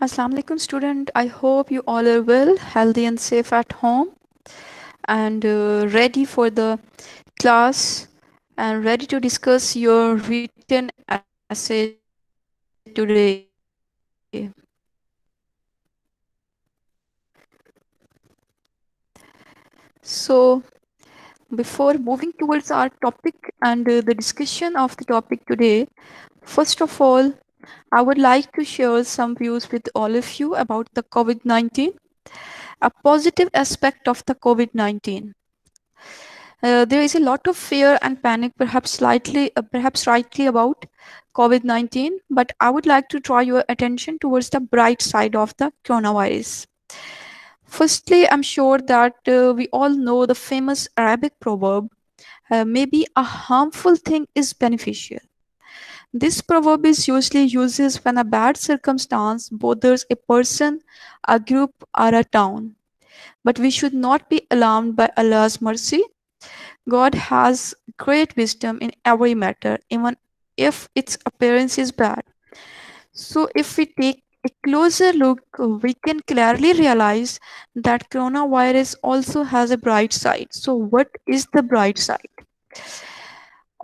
Assalamu alaikum student. I hope you all are well, healthy and safe at home and ready for the class and ready to discuss your written essay today. So, before moving towards our topic and the discussion of the topic today, first of all, I would like to share some views with all of you about the COVID 19, a positive aspect of the COVID 19. There is a lot of fear and panic, perhaps rightly about COVID 19, but I would like to draw your attention towards the bright side of the coronavirus. Firstly, I'm sure that we all know the famous Arabic proverb, maybe a harmful thing is beneficial. This proverb is usually used when a bad circumstance bothers a person, a group, or a town. But we should not be alarmed by Allah's mercy. God has great wisdom in every matter, even if its appearance is bad. So, if we take a closer look, we can clearly realize that coronavirus also has a bright side. So, what is the bright side?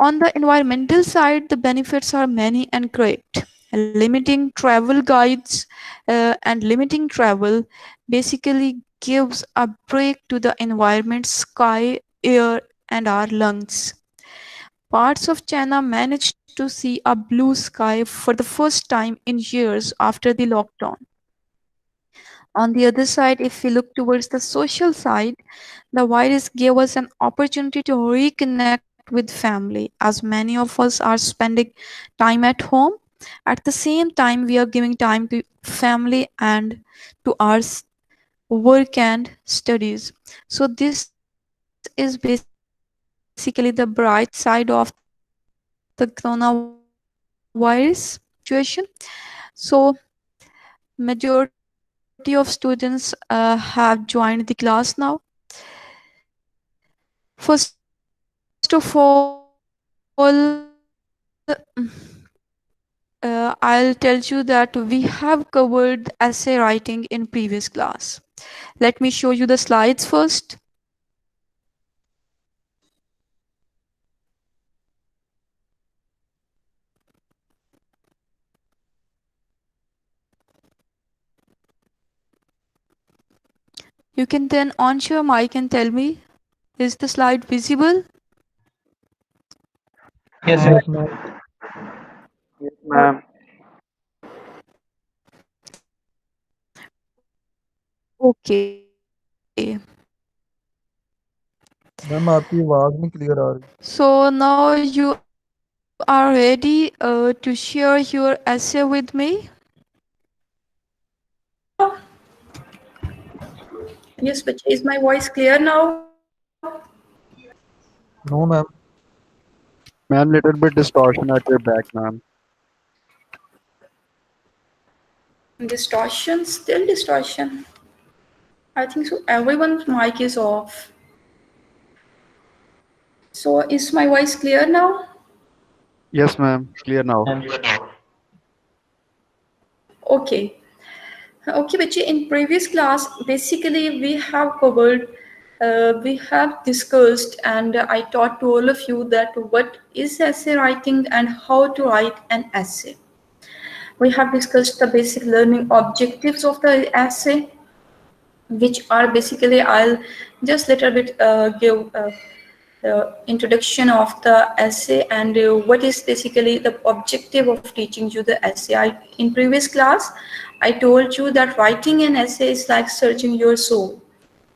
On the environmental side, the benefits are many and great. Limiting travel guides and limiting travel basically gives a break to the environment, sky, air, and our lungs. Parts of China managed to see a blue sky for the first time in years after the lockdown. On the other side, if we look towards the social side, the virus gave us an opportunity to reconnect with family, as many of us are spending time at home. At the same time, we are giving time to family and to our work and studies. So, this is basically the bright side of the coronavirus situation. So, majority of students have joined the class now. First of all, I'll tell you that we have covered essay writing in previous class. Let me show you the slides first. You can then on your mic and tell me, is the slide visible? Yes, Yes, sir. ma'am. Yes, ma'am. Okay. Ma'am आपकी आवाज नहीं clear आ रही। So now you are ready to share your essay with me? Yes, but is my voice clear now? No ma'am. Ma'am, little bit distortion at your back, ma'am. Distortion, still distortion. I think so. Everyone's mic is off. So is my voice clear now? Yes, ma'am. Clear now. Ma'am. Okay. Okay, Bachi, in previous class, basically we have discussed and I taught to all of you that what is essay writing and how to write an essay. We have discussed the basic learning objectives of the essay, which are basically I'll just little bit give the introduction of the essay and what is basically the objective of teaching you the essay. In previous class, I told you that writing an essay is like searching your soul.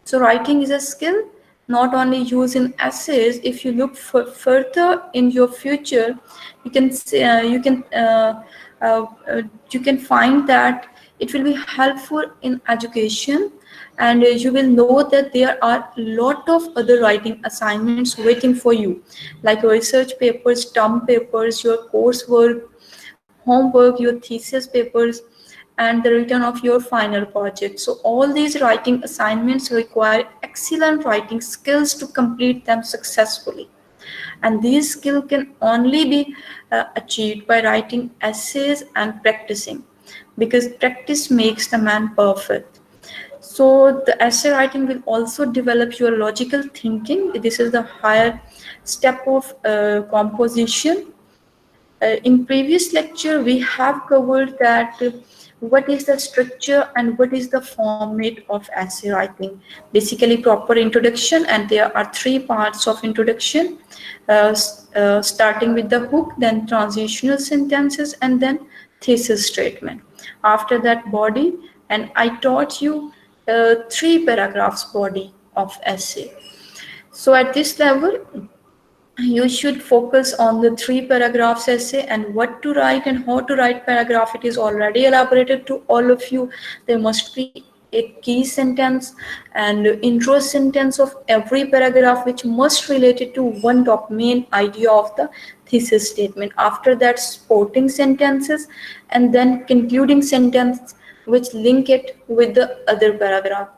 So writing is a skill not only used in essays. If you look further in your future, you can say, uh, uh, you can find that it will be helpful in education, and you will know that there are a lot of other writing assignments waiting for you, like your research papers, term papers, your coursework, homework, your thesis papers, and the return of your final project. So all these writing assignments require excellent writing skills to complete them successfully. And these skills can only be achieved by writing essays and practicing. because practice makes the man perfect. So the essay writing will also develop your logical thinking. This is the higher step of composition. In previous lecture, we have covered that what is the structure and what is the format of essay writing. Basically, proper introduction, and there are three parts of introduction, starting with the hook, then transitional sentences, and then thesis statement. After that, body, and I taught you three paragraphs body of essay. So at this level, you should focus on the three paragraphs essay and what to write and how to write paragraph. It is already elaborated to all of you. There must be a key sentence and intro sentence of every paragraph which must relate it to one top main idea of the thesis statement. After that, supporting sentences, and then concluding sentence which link it with the other paragraph.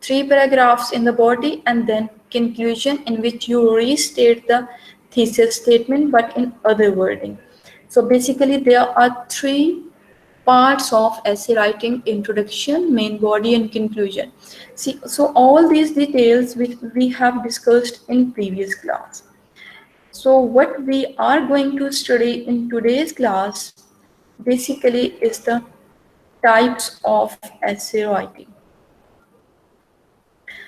Three paragraphs in the body, and then conclusion in which you restate the thesis statement but in other wording. So basically, there are three parts of essay writing: introduction, main body, and conclusion. See, so all these details which we have discussed in previous class. So what we are going to study in today's class basically is the types of essay writing.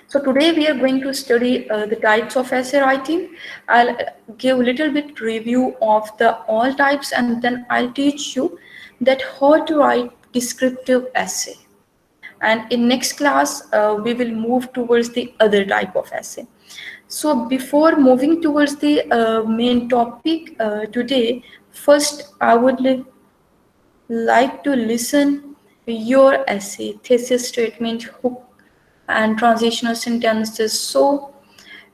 So today we are going to study the types of essay writing. I'll give a little bit review of the all types, and then I'll teach you that how to write descriptive essay. And in next class, we will move towards the other type of essay. So before moving towards the main topic today, first I would like to listen your essay, thesis statement, hook, and transitional sentences. So,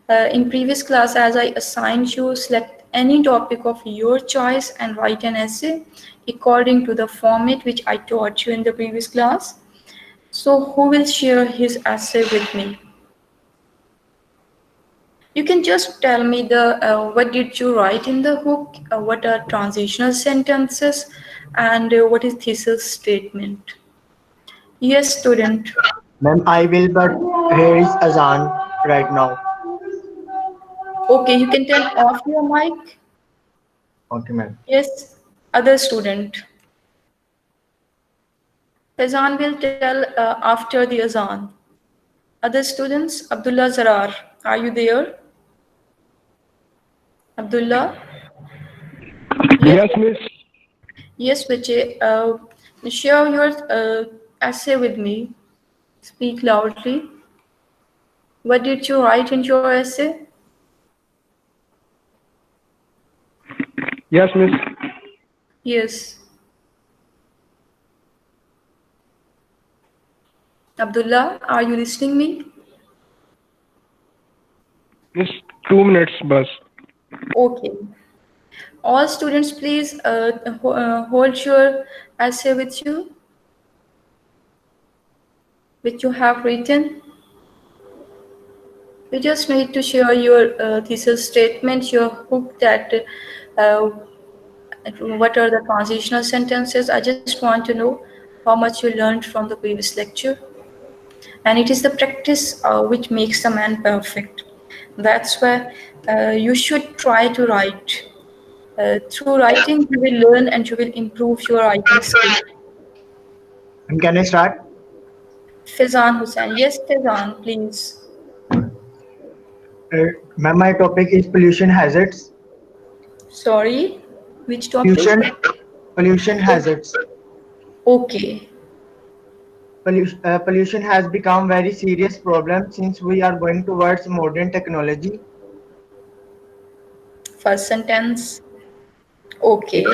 in previous class, as I assigned you, select any topic of your choice and write an essay according to the format which I taught you in the previous class. So, who will share his essay with me? You can just tell me the what did you write in the hook, what are transitional sentences, and what is thesis statement. Yes, student. Ma'am, I will, but here is Azan right now. Okay, you can turn off your mic. Okay, ma'am. Yes, other student. Fazan will tell after the Azan. Other students, Abdullah Zarar, are you there? Abdullah? Yes, Yes, miss. yes, Vijay. Share your essay with me. Speak loudly. What did you write in your essay? Yes, miss. Yes. Abdullah, are you listening me? Miss, 2 minutes, bus. Okay. All students, please hold your essay with you, which you have written. You just need to share your thesis statement, your hook, that uh, what are the transitional sentences. I just want to know how much you learned from the previous lecture. And it is the practice which makes the man perfect. That's why you should try to write. Through writing, you will learn and you will improve your writing skill. And can I start? Fizan Hussain. Yes, Fizan, please. Ma'am, my topic is pollution hazards. Sorry, which topic? Pollution, pollution hazards. Okay. Pollution has become very serious problem since we are going towards modern technology. First sentence. It, Okay.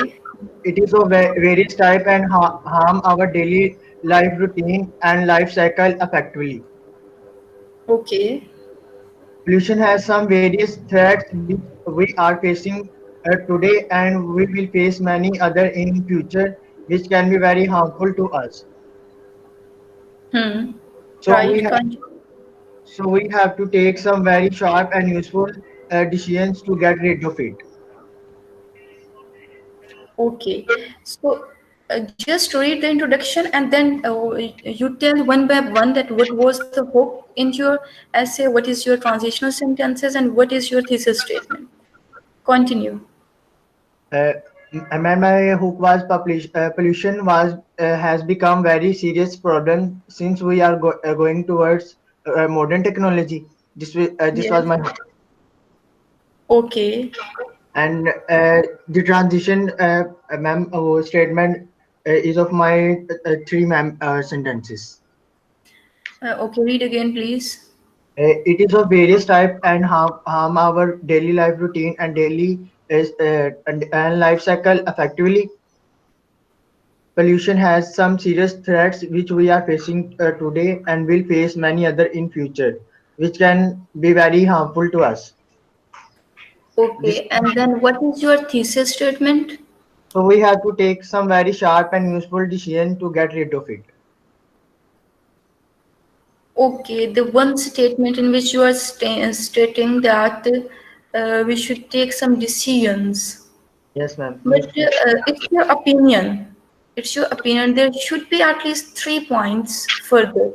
it is of various type and harm our daily life routine and life cycle effectively. Okay. Pollution has some various threats which we are facing today and we will face many other in future which can be very harmful to us. Hmm. So we Right. have so we have to take some very sharp and useful decisions to get rid of it. Okay. So, Just read the introduction and then you tell one by one that what was the hook in your essay, what is your transitional sentences, and what is your thesis statement. Continue. Uh, my hook was pollution was has become very serious problem since we are going towards modern technology. This was Yes. my hook. Okay. And the transition, ma'am, statement is of my three ma'am sentences. Okay, read again, please. It is of various type and harm our daily life routine and daily and life cycle effectively. Pollution has some serious threats which we are facing today and will face many other in future, which can be very harmful to us. This, Okay, and then what is your thesis statement? so we have to take some very sharp and useful decision to get rid of it. Okay, the one statement in which you are stating that we should take some decisions. Yes, ma'am. But Useful. it's your opinion. It's your opinion. There should be at least 3 points further.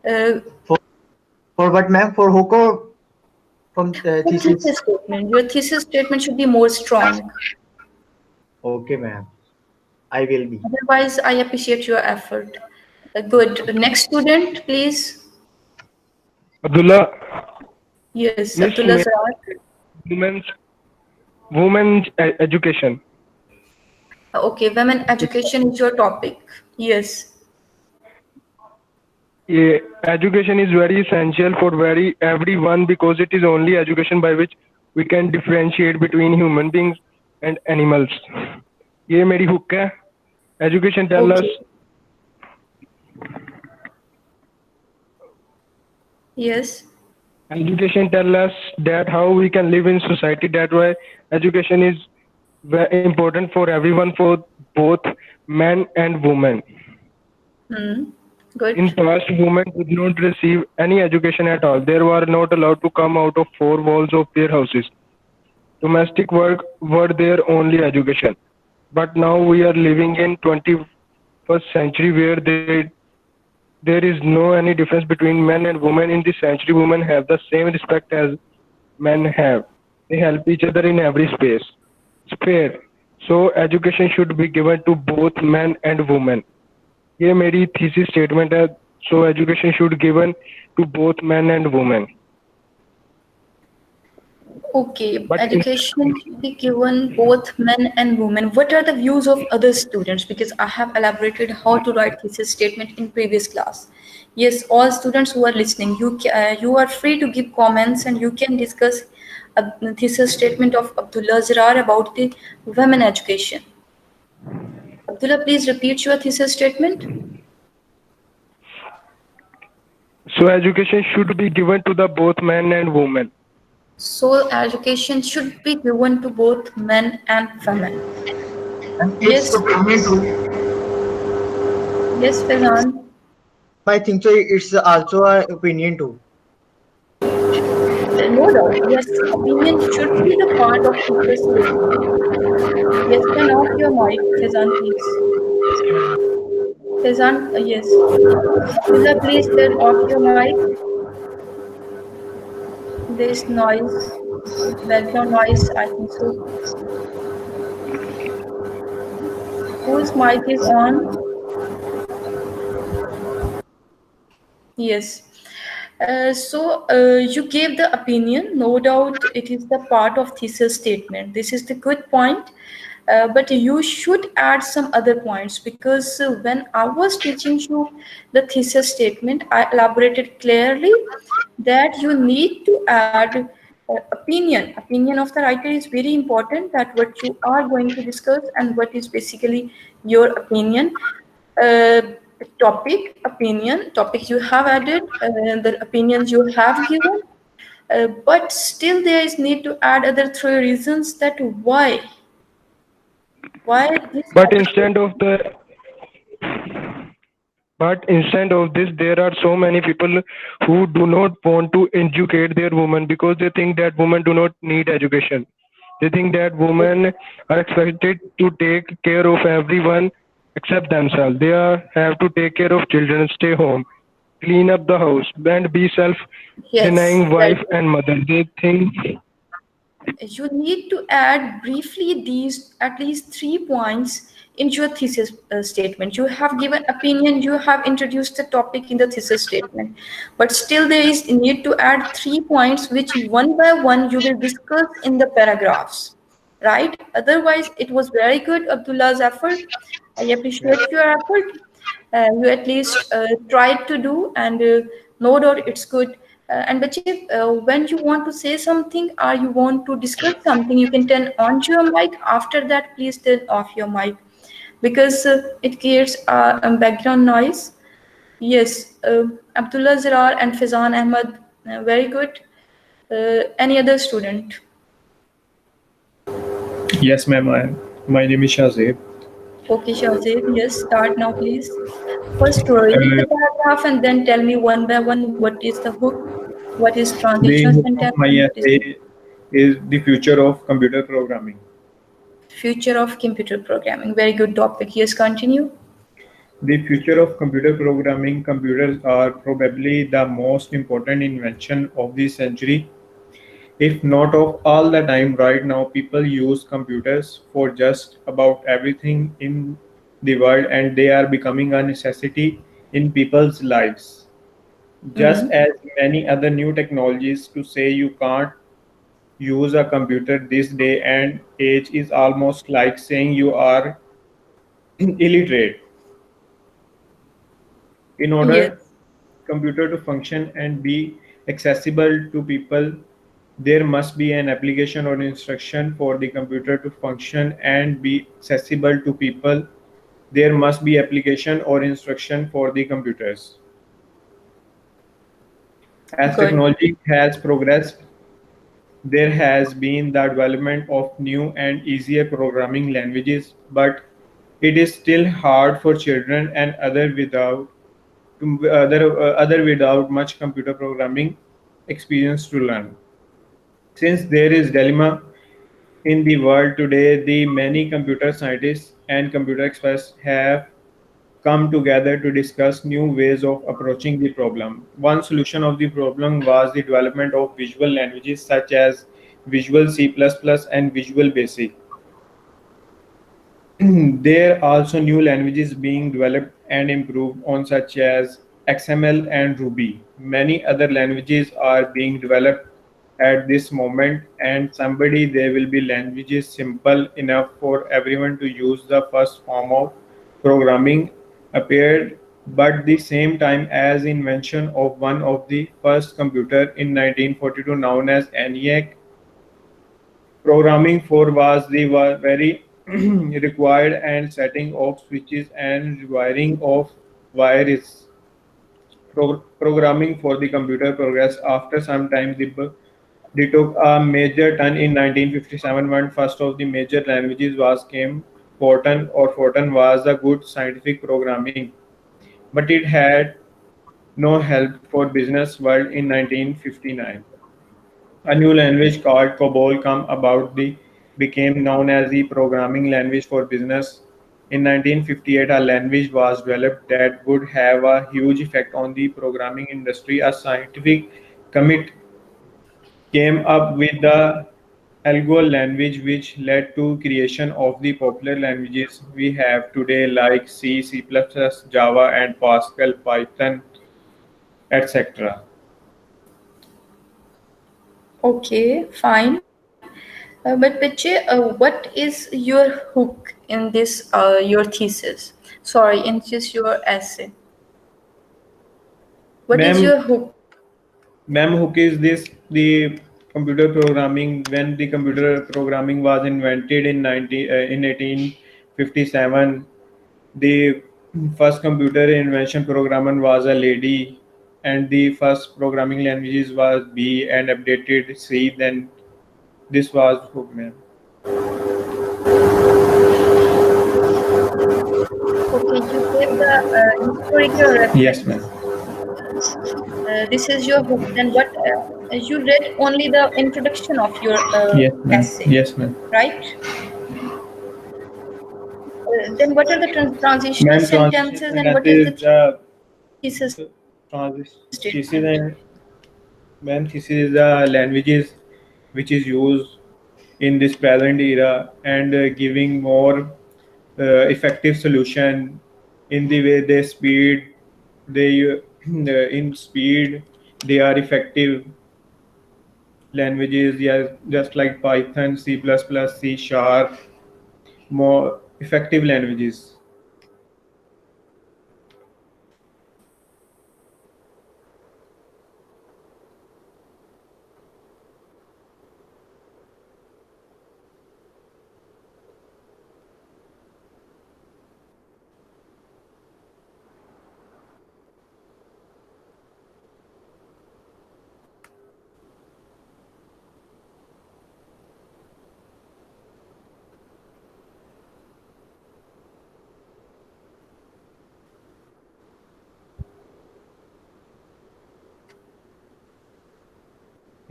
Uh, For for what, ma'am? For Hoko from your thesis. thesis statement. Your thesis statement should be more strong. Okay, ma'am. I will be. Otherwise, I appreciate your effort. Good. Next student, please. Abdullah, Yes, Miss Abdullah May, Zarar. women's education. Okay, women education is your topic. Yes. Yeah, education is very essential for very everyone because it is only education by which we can differentiate between human beings and animals. ये मेरी hook है. Education tell us Okay. Yes. education tell us that how we can live in society. That why education is very important for everyone, for both men and women. Hmm. In Good. past, women did not receive any education at all. They were not allowed to come out of four walls of their houses. Domestic work were their only education. But now we are living in 21st century where there is no any difference between men and women. In this century, women have the same respect as men have. They help each other in every space. It's fair. So education should be given to both men and women. ये मेरी thesis statement है. So education should given to both men and women. Okay, But in, education should be given both men and women. What are the views of other students? Because I have elaborated how to write thesis statement in previous class. Yes, all students who are listening, you are free to give comments and you can discuss a thesis statement of Abdullah Zirar about the women education. Abdullah, please repeat your thesis statement. so education should be given to the both men and women. So education should be given to both men and women. And it's Yes, opinion too. yes, Fazan. I think so. It's also an opinion too. No doubt, yes, opinion should be the part of teacher statement. Yes, turn off your mic, Fezan, please. Fezan, yes. Abdullah, please turn off your mic. There is noise, background noise, I think so. Whose mic is on? Yes. You gave the opinion. No doubt, it is the part of thesis statement. This is the good point. But you should add some other points because when I was teaching you the thesis statement, I elaborated clearly that you need to add opinion. Opinion of the writer is very important. That what you are going to discuss and what is basically your opinion. Uh, topic you have added, the opinions you have given, but still there is need to add other three reasons that why this But education. instead of this, there are so many people who do not want to educate their women because they think that women do not need education. They think that women are expected to take care of everyone except themselves. Have to take care of children, stay home, clean up the house, and be Yes, self-denying very wife good. and mother. They think You need to add briefly these at least 3 points into your thesis statement. You have given opinion, you have introduced the topic in the thesis statement, but still there is need to add 3 points which one by one you will discuss in the paragraphs, right? Otherwise, it was very good, Abdullah's effort. I appreciate your effort. You at least tried to do, and no doubt it's good. And Bache, when you want to say something or you want to discuss something, you can turn on to your mic. After that, please turn off your mic because it creates background noise. Yes, Abdullah Zirar and Fizan Ahmad, very good. Any other student? Yes, ma'am. My name is Shazib. Okay, Shahzeb, yes, start now, please. First, read the Uh, paragraph and then tell me one by one what is the hook, what is transitional the hook sentence, of my and what is the essay is the future of computer programming. future of computer programming. Very good topic. Yes, continue. The future of computer programming. Computers are probably the most important invention of the century. If not of all the time, right now, people use computers for just about everything in the world, and they are becoming a necessity in people's lives. Just Mm-hmm. as many other new technologies, to say you can't use a computer this day and age is almost like saying you are illiterate. In Yes, order computer to function and be accessible to people, there must be an application or instruction for the computer to function and be accessible to people. There must be application or instruction for the computers. As good. technology has progressed, there has been the development of new and easier programming languages, but it is still hard for children and other without much computer programming experience to learn. Since there is dilemma in the world today, the many computer scientists and computer experts have come together to discuss new ways of approaching the problem. One solution of the problem was the development of visual languages such as Visual C++ and Visual Basic. There are also new languages being developed and improved on such as XML and Ruby. Many other languages are being developed at this moment and somebody there will be languages simple enough for everyone to use. The first form of programming appeared but the same time as invention of one of the first computer in 1942 known as ENIAC. Programming for was the very required and setting of switches and wiring of wires. Programming for the computer progressed after some time. They took a major turn in 1957 when first of the major languages was came. Fortran was a good scientific programming, but it had no help for business world in 1959. A new language called COBOL come about the became known as the programming language for business. In 1958, a language was developed that would have a huge effect on the programming industry. A scientific commit came up with the Algol language, which led to creation of the popular languages we have today, like C, C++, Java, and Pascal, Python, etc. Okay, fine. But Bache, what is your hook in this your thesis? Sorry, in just your essay. What is Ma'am, your hook? Ma'am, hook is this the computer programming when the computer programming was invented in 1857. The first computer invention programmer was a lady, and the first programming languages was B and updated C. Then this was hook, ma'am. Okay, you gave the historical Yes, reference. ma'am. This is your hook. Then what else? You read only the introduction of your Yes, ma'am. essay, Yes, ma'am. right? Then what are the transitional Ma'am, transition sentences and what is the sentences, thesis statement? thesis and ma'am, thesis is the languages which is used in this present era and giving more effective solution in the way they speed they in speed they are effective languages, yeah, just like Python, C++, C sharp, more effective languages.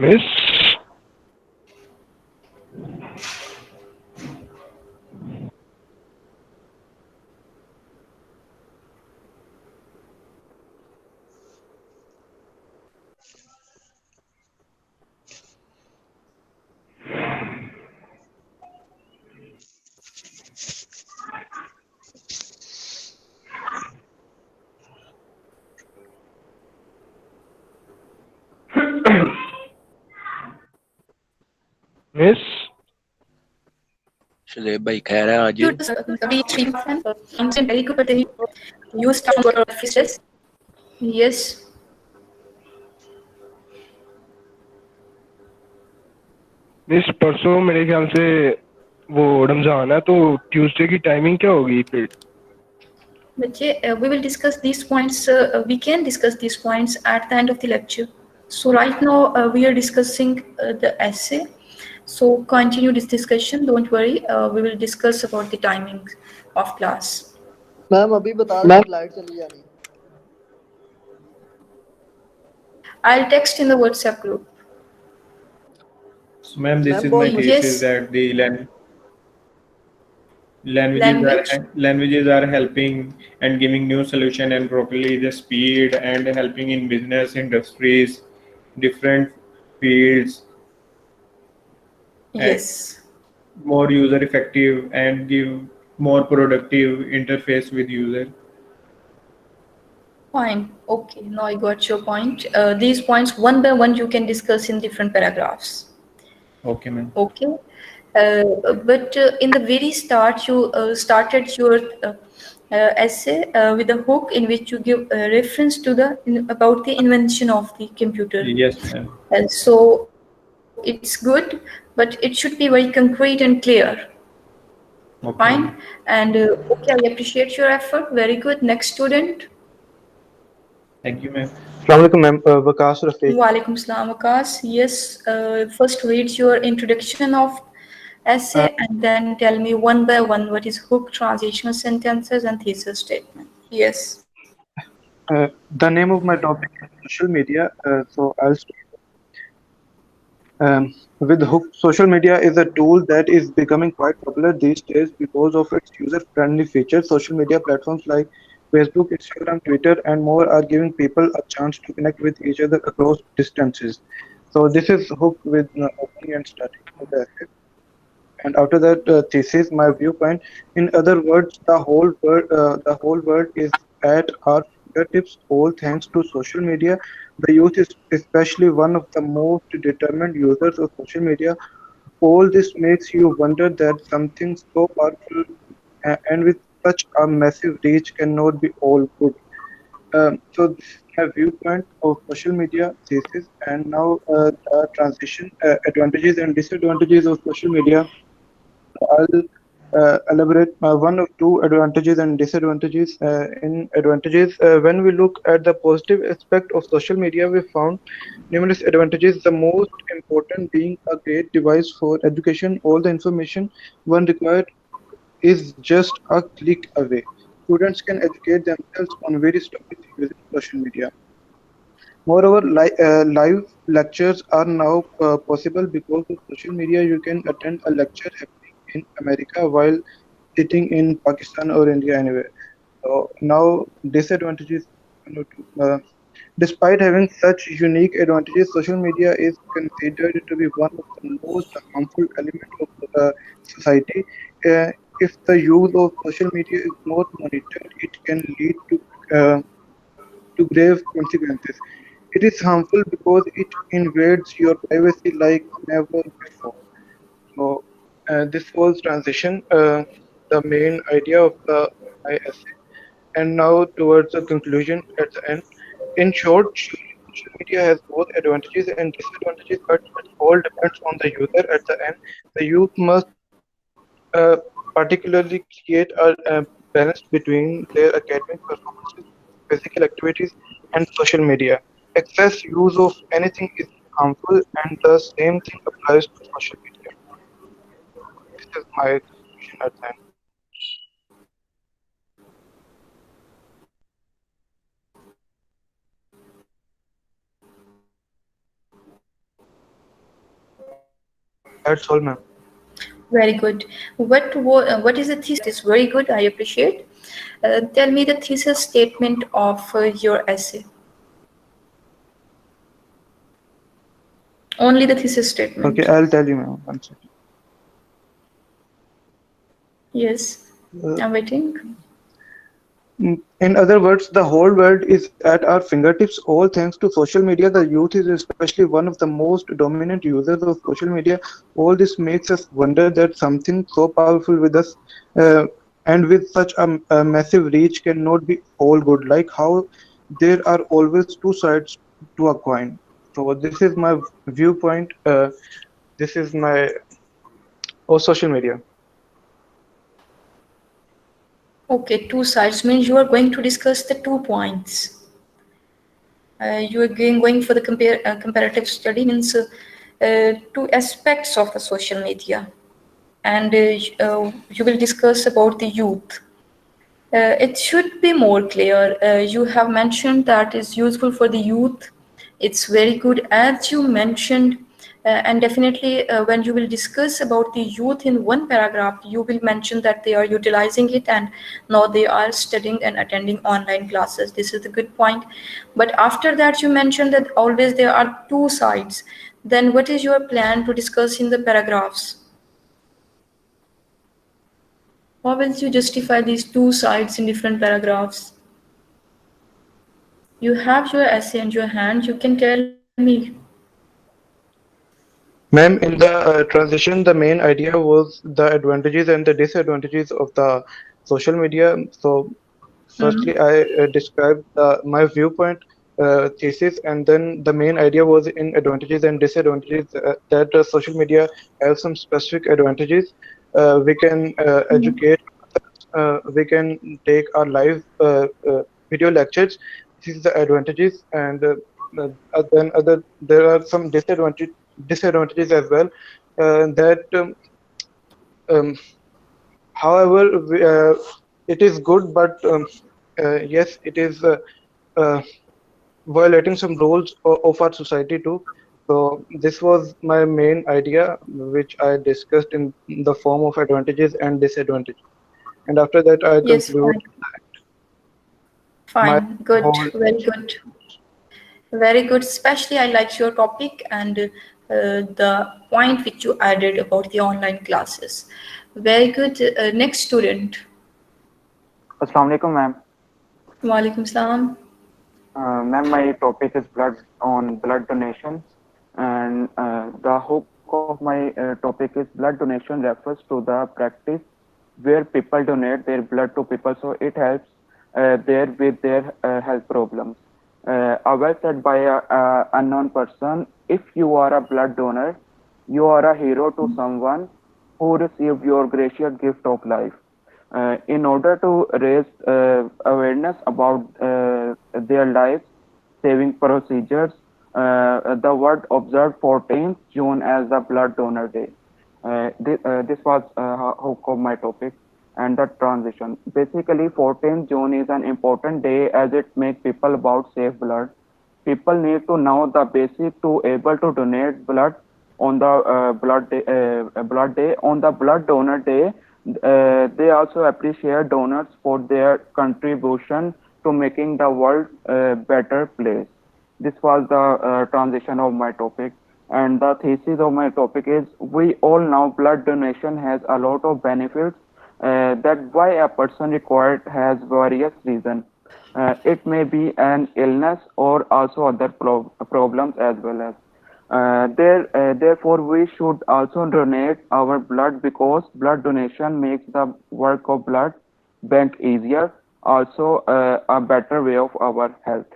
Miss, miss, शुदेब भाई खैर है आज You just three very good, but then you start your offices. Yes. Miss परसों मेरे ख्याल से वो रमजान है तो ट्यूसडे की टाइमिंग क्या होगी फिर? But we will discuss these points. We can discuss these points at the end of the lecture. So right now we are discussing the essay. So continue this discussion. Don't worry. We will discuss about the timing of class. Ma'am अभी बता दें slide चली जानी। I'll text in the WhatsApp group. So, ma'am, this ma'am is my बहुत thesis Yes. that the Language. languages are helping and giving new solution and properly the speed and helping in business industries, different fields, and Yes. more user effective and give more productive interface with user. Fine. Okay. Now I got your point. These points one by one you can discuss in different paragraphs. Okay, ma'am. Okay. But in the very start, you started your essay with a hook in which you give reference to about the invention of the computer. Yes, ma'am. And so it's good, but it should be very concrete and clear. Fine. Okay, ma'am. And okay, I appreciate your effort. Very good. Next student. Thank you, ma'am. Assalamualaikum, ma'am. Waqas Rafiq. Walaikum salam, Akas. Yes. First, read your introduction of Uh, essay and then tell me one by one what is hook, transitional sentences, and thesis statement. Yes. the name of my topic is social media. So I'll start. With Hook, social media is a tool that is becoming quite popular these days because of its user-friendly features. Social media platforms like Facebook, Instagram, Twitter, and more are giving people a chance to connect with each other across distances. So this is Hook with opening and starting of the essay. And after that, thesis, my viewpoint. In other words, the whole world is at our fingertips, all thanks to social media. The youth is especially one of the most determined users of social media. All this makes you wonder that something so powerful and with such a massive reach cannot be all good. So this is my viewpoint of social media thesis, and now the transition advantages and disadvantages of social media. I'll elaborate one or two advantages and disadvantages. In advantages, when we look at the positive aspect of social media, we found numerous advantages. The most important being a great device for education. All the information one required is just a click away. Students can educate themselves on various topics using social media. Moreover, live lectures are now possible because of social media. You can attend a lecture happening in America while sitting in Pakistan or India anywhere. So now disadvantages. Despite having such unique advantages, social media is considered to be one of the most harmful elements of the society. If the use of social media is not monitored, it can lead uh, to grave consequences. It is harmful because it invades your privacy like never before. So, this was transition, the main idea of the my essay. And now towards the conclusion at the end. In short, surely social media has both advantages and disadvantages, but it all depends on the user at the end. The youth must uh, particularly create a balance between their academic performances, physical activities, and social media. Excess use of anything is harmful, and the same thing applies to social media. This is my conclusion at the end. That's all, ma'am. Very good. What is the thesis of your essay? That is very good. I appreciate. Tell me the thesis statement of your essay. Only the thesis Okay, statement. I'll tell you, ma'am. One second. Yes, Uh, I'm waiting. In other words, the whole world is at our fingertips, all thanks to social media. The youth is especially one of the most dominant users of social media. All this makes us wonder that something so powerful with us uh, and with such a massive reach cannot be all good. Like how there are always two sides to a coin. So this is my viewpoint. This is my social media. Okay, two sides means you are going to discuss the 2 points. You are going for the comparative study means two aspects of the social media, and you will discuss about the youth. It should be more clear. You have mentioned that is useful for the youth. It's very good, as you mentioned, and definitely when you will discuss about the youth in one paragraph, you will mention that they are utilizing it and now they are studying and attending online classes. This is the good point. But after that, you mentioned that always there are two sides. Then, what is your plan to discuss in the paragraphs? How will you justify these two sides in different paragraphs? You have your essay in your hand, you can tell me. Ma'am, in the transition, the main idea was the advantages and the disadvantages of the social media. So, Mhm. firstly, I described my viewpoint thesis, and then the main idea was in advantages and disadvantages that social media has some specific advantages. We can educate, we can take our live video lectures. This is the advantages, and then other there are some disadvantages as well. That um, however, it is good, but yes, it is uh, violating some rules of our society too. So this was my main idea, which I discussed in the form of advantages and disadvantages. And after that, I Yes, conclude fine. my Fine, good, whole. very good. Very good. Especially, I liked your topic and the point which you added about the online classes. Very good. Next student. Assalamu alaikum, ma'am. Walaikum salam. Ma'am, my topic is blood donation, and the hook of my topic is blood donation refers to the practice where people donate their blood to people, so it helps there with their health problems. A well said by a unknown person: if you are a blood donor, you are a hero to someone who received your gracious gift of life. In order to raise awareness about their lives saving procedures, the world observed 14th June as the Blood Donor Day. This was hook of my topic and the transition. Basically, 14th June is an important day as it makes people about safe blood. People need to know the basic to able to donate blood on the blood day on the blood donor day. They also appreciate donors for their contribution to making the world a better place. This was the transition of my topic, and the thesis of my topic is we all know blood donation has a lot of benefits. That why a person required has various reasons. It may be an illness or also other problems as well as. Therefore, we should also donate our blood because blood donation makes the work of blood bank easier, also a better way of our health.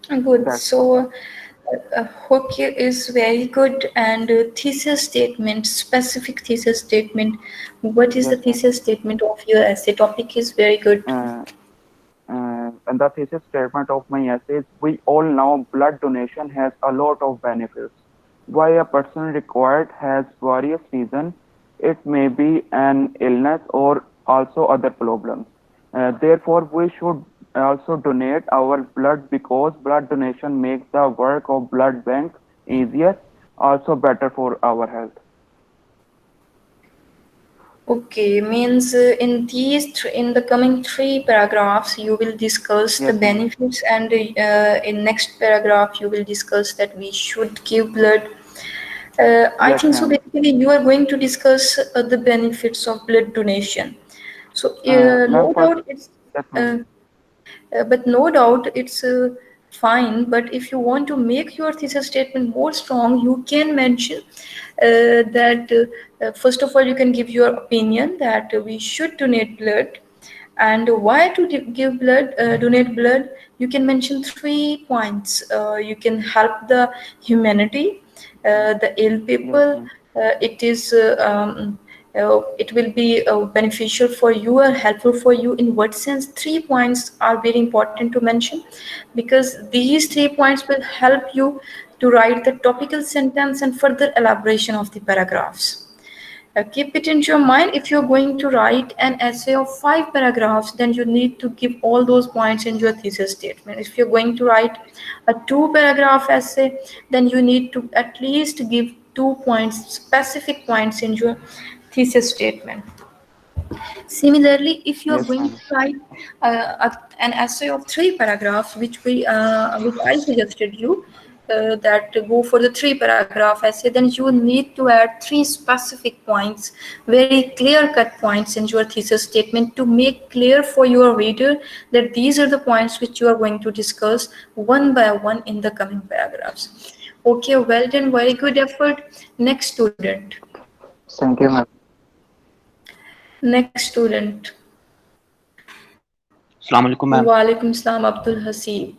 Good. That's So, hook is very good. And thesis statement, specific thesis statement. What is the yes, ma'am. thesis statement of your essay? Topic is very good. Uh, and the thesis statement of my essay is we all know blood donation has a lot of benefits. Why a person required has various reasons. It may be an illness or also other problems. Therefore, we should also donate our blood because blood donation makes the work of blood bank easier, also better for our health. Okay, means in the coming three paragraphs you will discuss the Yes, ma'am. benefits, and in next paragraph you will discuss that we should give blood. I Yes, think so. ma'am. Basically, you are going to discuss the benefits of blood donation. So Ma'am, no first, doubt it's yes, ma'am. uh, but no doubt it's fine. But if you want to make your thesis statement more strong, you can mention that first of all, you can give your opinion that we should donate blood, and why to give blood, donate blood. You can mention 3 points. You can help the humanity, the ill Yes, people. ma'am. It will be beneficial for you or helpful for you. In what sense? 3 points are very important to mention, because these 3 points will help you to write the topical sentence and further elaboration of the paragraphs. Keep it in your mind. If you're going to write an essay of 5 paragraphs, then you need to give all those points in your thesis statement. If you're going to write a 2 paragraph essay, then you need to at least give 2 points, specific points in your thesis statement. Similarly, if you are Yes, going to ma'am. write an essay of 3 paragraphs, which I suggested you, that go for the 3 paragraph essay, then you need to add 3 specific points, very clear cut points in your thesis statement to make clear for your reader that these are the points which you are going to discuss one by one in the coming paragraphs. Okay, well done, very good effort. Next student. Thank you, ma'am. Next student. Assalamu alaikum, ma'am. Walaikum Salam, Abdul Hasib.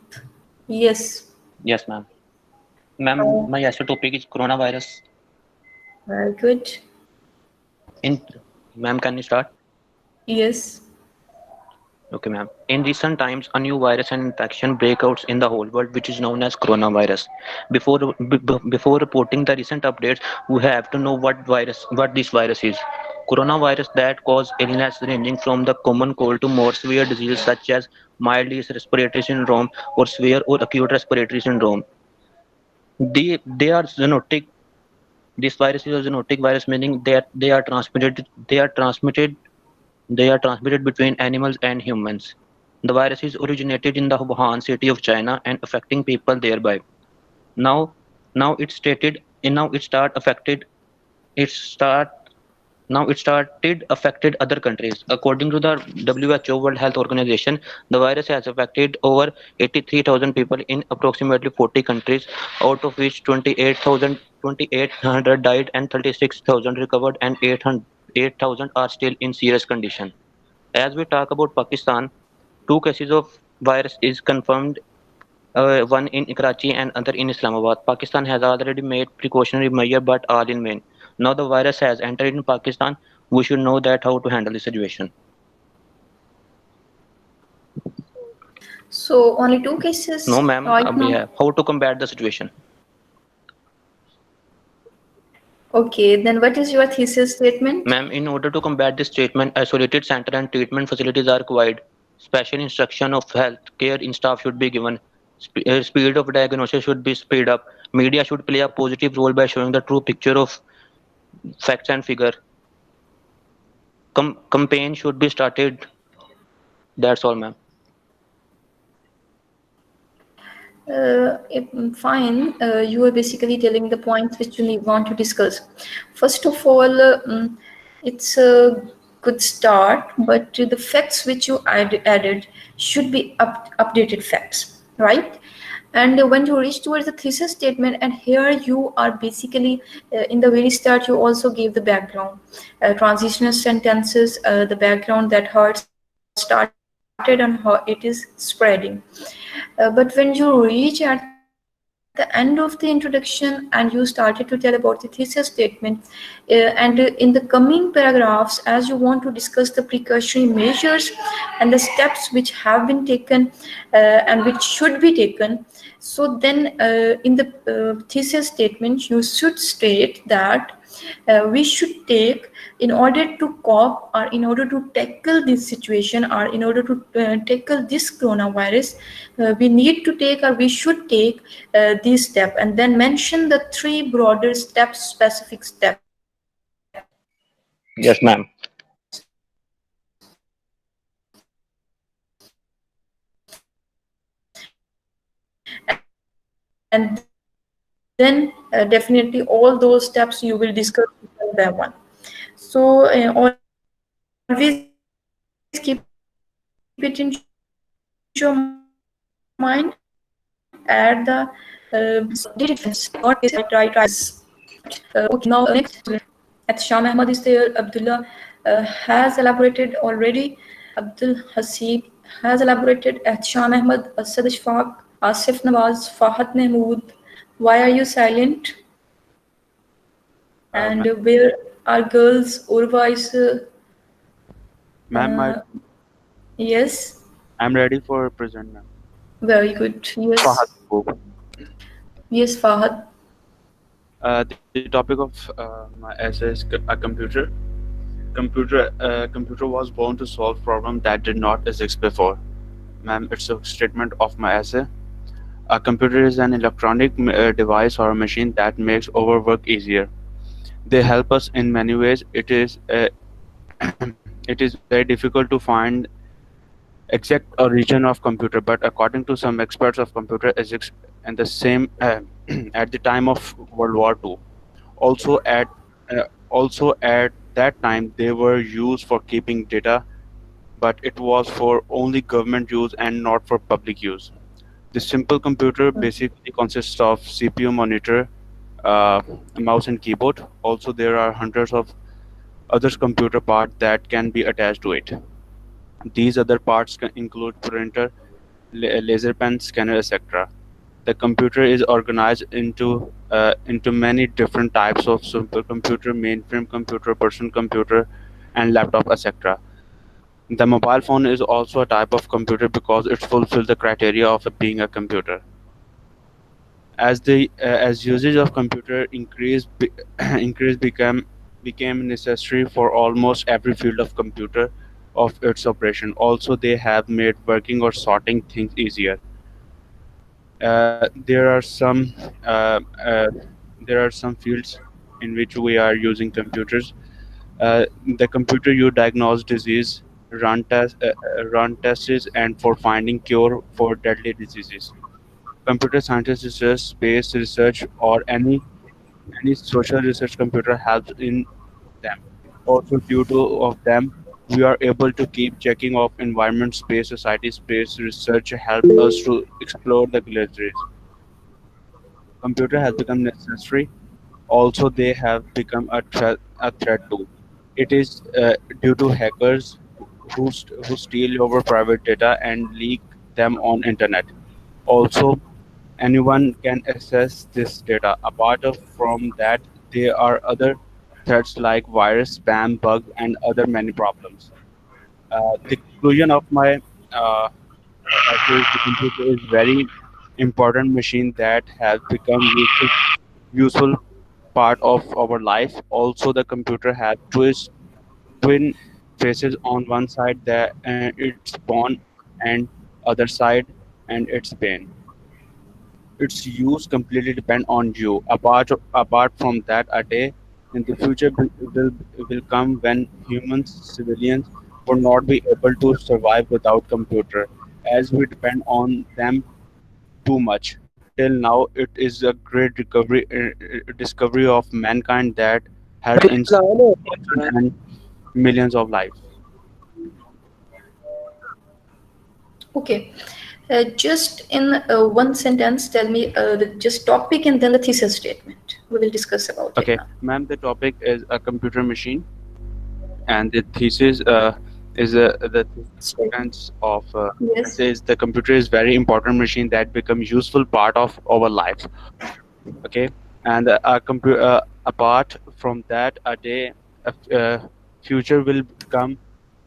Yes. Yes, ma'am. Ma'am, my essay topic is coronavirus. Very good. In Ma'am, can you start? Yes. Okay, ma'am. In recent times, a new virus and infection breakouts in the whole world, which is known as coronavirus. Before reporting the recent updates, we have to know what this virus is. Coronavirus that cause illness ranging from the common cold to more severe diseases such as mild respiratory syndrome or severe or acute respiratory syndrome. They are zoonotic. This virus is a zoonotic virus, meaning that they are transmitted between animals and humans. The virus is originated in the Wuhan city of China and affecting people thereby. Now, now it stated, and now it start affected. It start Now it started affected other countries. According to the WHO World Health Organization, the virus has affected over 83,000 people in approximately 40 countries, out of which 28,800 died and 36,000 recovered and 8,000 are still in serious condition. As we talk about Pakistan, 2 cases of virus is confirmed, one in Karachi and other in Islamabad. Pakistan has already made precautionary measures, but all in vain. Now the virus has entered in Pakistan. We should know that how to handle the situation. So only 2 cases No, ma'am, right we now. have how to combat the situation. Okay, then what is your thesis statement? Ma'am, in order to combat this treatment, isolated center and treatment facilities are required. Special instruction of healthcare in staff should be given. Speed of diagnosis should be speed up. Media should play a positive role by showing the true picture of facts and figure. Campaign should be started. That's all, ma'am. Fine, you are basically telling the points which you want to discuss. First of all, it's a good start, but the facts which you added should be updated facts, right? And when you reach towards the thesis statement, and here you are basically in the very start, you also gave the background, transitional sentences, the background that how it started and how it is spreading. But when you reach at the end of the introduction and you started to tell about the thesis statement, and in the coming paragraphs, as you want to discuss the precautionary measures and the steps which have been taken and which should be taken, so then in the thesis statement, you should state that we should take in order to cope or in order to tackle this situation or in order to tackle this coronavirus, we need to take or we should take these steps, and then mention the three broader steps, specific steps. Yes, ma'am. And then definitely all those steps you will discuss one by one. So always keep it in your mind. Add the updated facts, right ideas. Okay, now next at Shah Ahmad is there, Abdullah has elaborated already, Abdul Hasib has elaborated, Shah Ahmad, Asad Ishfaq, Asif Nawaz, Fahad Mahmood. Why are you silent? And Ma'am, where are girls? Urva is, ma'am, yes, I'm ready for present, ma'am. very good. Fahad Yes, Kapoor. yes, Fahad. The topic of my essay is a computer. Computer was born to solve problems that did not exist before. Ma'am, it's a statement of my essay. A computer is an electronic device or a machine that makes our work easier. They help us in many ways. It is very difficult to find exact origin of computer, but according to some experts of computer physics, and the same at the time of World War II. Also at that time they were used for keeping data, but it was for only government use and not for public use. The simple computer basically consists of CPU, monitor, uh, mouse, and keyboard. Also, there are hundreds of other computer parts that can be attached to it. These other parts can include printer, laser pen, scanner, etc. The computer is organized into many different types of supercomputer, mainframe computer, personal computer, and laptop, etc. The mobile phone is also a type of computer because it fulfills the criteria of being a computer. As usage of computer increased became necessary for almost every field of computer of its operation. Also, they have made working or sorting things easier. There are some uh, uh, there are some fields in which we are using computers. The computer you diagnose disease, run tests, and for finding cure for deadly diseases. Computer scientists research, space research, or any social research computer helps in them. Also, due to of them, we are able to keep checking of environment, space, society, space research help us to explore the galaxies. Computer has become necessary. Also, they have become a threat too. It is due to hackers who steal our private data and leak them on internet. Also, anyone can access this data. Apart from that, there are other threats like virus, spam, bug, and other many problems. The conclusion of my uh, essay is the computer is very important machine that has become useful part of our life. Also, the computer has twin faces. On one side, that it's born and other side, and its pain. Its use completely depend on you. Apart from that, a day in the future will come when humans, civilians, will not be able to survive without computer, as we depend on them too much. Till now, it is a great discovery of mankind that helped in thousands and millions of lives. Okay. Just in one sentence, tell me the just topic and then the thesis statement. We will discuss about it Okay, now. ma'am, the topic is a computer machine, and the thesis is the Statement. thesis of Yes. says the computer is very important machine that becomes useful part of our life. Okay, and apart from that, a day future will come,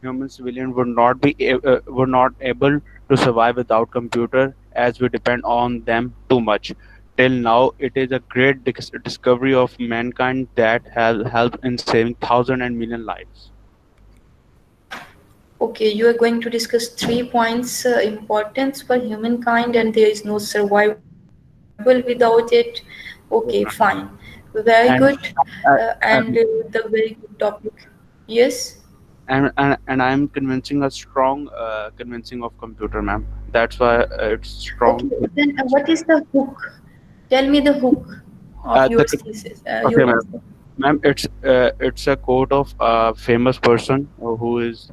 human civilian would not able to survive without computer, as we depend on them too much. Till now, it is a great discovery of mankind that has helped in saving thousand and million lives. Okay, you are going to discuss 3 points importance for humankind, and there is no survival without it. Okay, fine. Very good. and And the very good topic. Yes. and I'm convincing a strong convincing of computer, ma'am. That's why it's Okay, strong. then what is the hook? Tell me the hook of The your thesis, Okay, your ma'am. essay. Ma'am, it's a quote of a famous person who is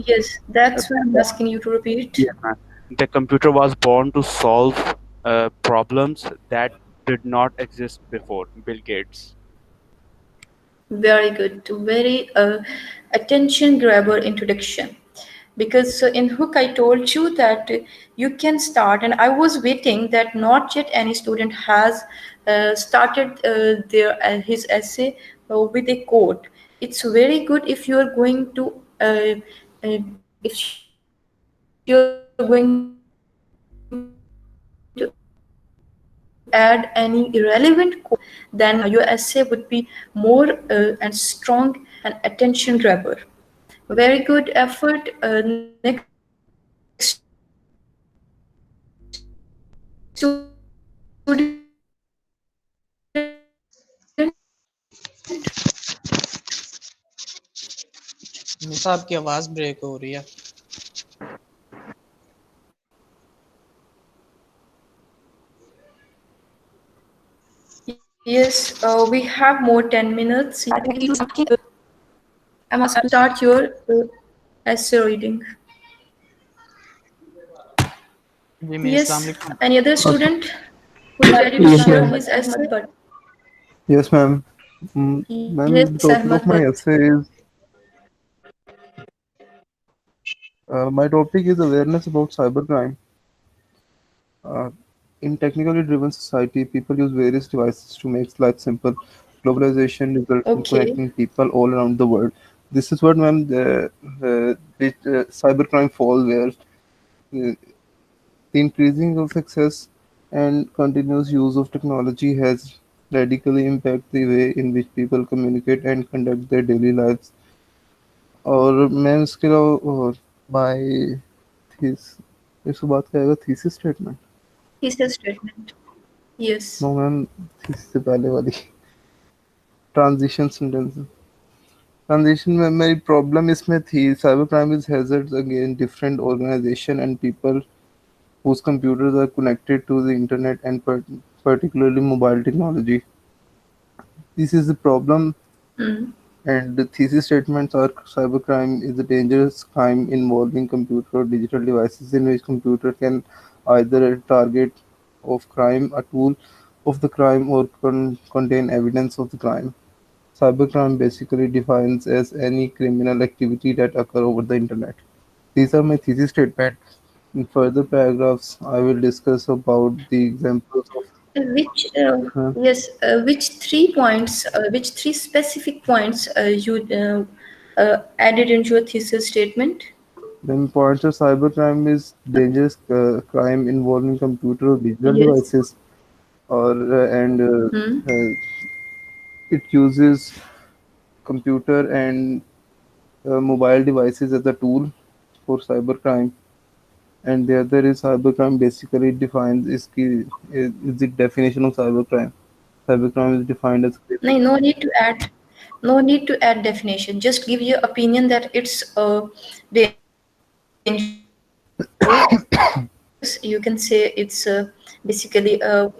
Yes, that's why I'm asking you to repeat. yeah, ma'am. The computer was born to solve problems that did not exist before. Bill Gates. Very good. Very attention grabber introduction. Because in hook I told you that you can start, and I was waiting that not yet any student has started their his essay with a quote. It's very good if you are going to if you're going to add any relevant quote, then your essay would be more and strong and attention grabber. Very good effort. Next student, who is ready to share his essay? निशा आपकी आवाज break हो रही है। Yes, we have more 10 minutes. You please I'm asking to start your essay reading. जी मैं अस्सलाम Yes, वालेकुम। any other Okay. student who is ready to Yes, share ma'am. his essay? But Yes, ma'am. yes, Ma'am, the topic of Ahmad my Bhatt. essay is my topic is awareness about cybercrime. Uh, in technically driven society, people use various devices to make life simple. Globalization results in Okay. connecting people all around the world. This is what, ma'am, the cybercrime falls where the increasing of access and continuous use of technology has radically impacted the way in which people communicate and conduct their daily lives. और मैं इसके अलावा my thesis इसके बाद क्या आएगा thesis statement Thesis statement. Yes. No ma'am thesis से पहले वाली transition sentence transition में मेरी problem इसमें थी cyber crime is hazards against different organization and people whose computers are connected to the internet and particularly mobile technology. This is the problem. Mm. And the thesis statements are cybercrime is a dangerous crime involving computer or digital devices in which computer can either a target of crime, a tool of the crime, or contain evidence of the crime. Cybercrime basically defines as any criminal activity that occur over the internet. These are my thesis statements. In further paragraphs, I will discuss about the examples of Which uh, yes, which 3 points, which three specific points you added into your thesis statement? then pointer cybercrime is dangerous crime involving computer or digital Yes. devices or and Hmm. it uses computer and mobile devices as a tool for cybercrime. and the other is cybercrime. Basically, it defines is the definition of cybercrime. Cybercrime is defined as No, no need to add. No need to add definition. Just give your opinion that it's dangerous. You can say it's basically a